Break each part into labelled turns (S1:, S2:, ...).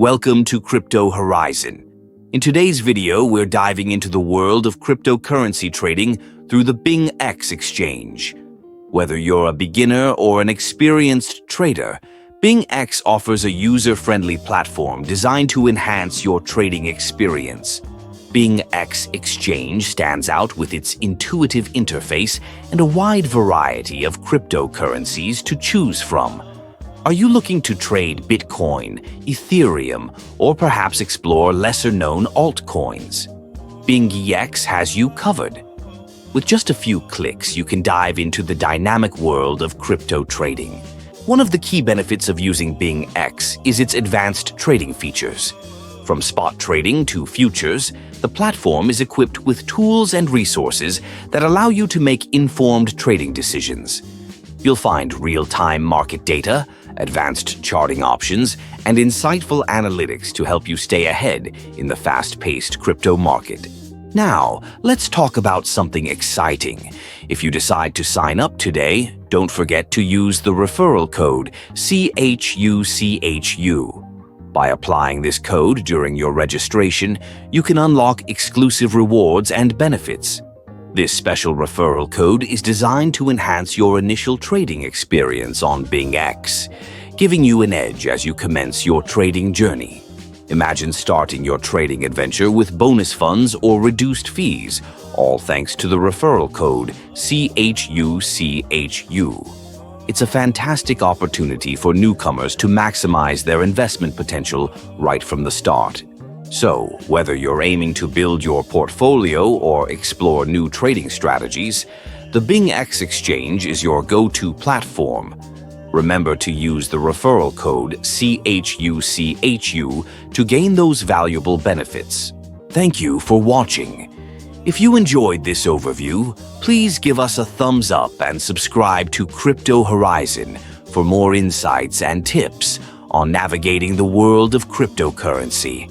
S1: Welcome to Crypto Horizon. In today's video, we're diving into the world of cryptocurrency trading through the BingX exchange. Whether you're a beginner or an experienced trader, BingX offers a user-friendly platform designed to enhance your trading experience. BingX Exchange stands out with its intuitive interface and a wide variety of cryptocurrencies to choose from. Are you looking to trade Bitcoin, Ethereum, or perhaps explore lesser-known altcoins? BingX has you covered. With just a few clicks, you can dive into the dynamic world of crypto trading. One of the key benefits of using BingX is its advanced trading features. From spot trading to futures, the platform is equipped with tools and resources that allow you to make informed trading decisions. You'll find real-time market data, advanced charting options, and insightful analytics to help you stay ahead in the fast-paced crypto market. Now, let's talk about something exciting. If you decide to sign up today, don't forget to use the referral code CHUCHU. By applying this code during your registration, you can unlock exclusive rewards and benefits. This special referral code is designed to enhance your initial trading experience on BingX, giving you an edge as you commence your trading journey. Imagine starting your trading adventure with bonus funds or reduced fees, all thanks to the referral code CHUCHU. It's a fantastic opportunity for newcomers to maximize their investment potential right from the start. So, whether you're aiming to build your portfolio or explore new trading strategies, the BingX exchange is your go-to platform. Remember to use the referral code CHUCHU to gain those valuable benefits. Thank you for watching. If you enjoyed this overview, please give us a thumbs up and subscribe to Crypto Horizon for more insights and tips on navigating the world of cryptocurrency.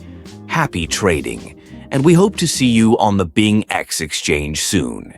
S1: Happy trading, and we hope to see you on the BingX exchange soon.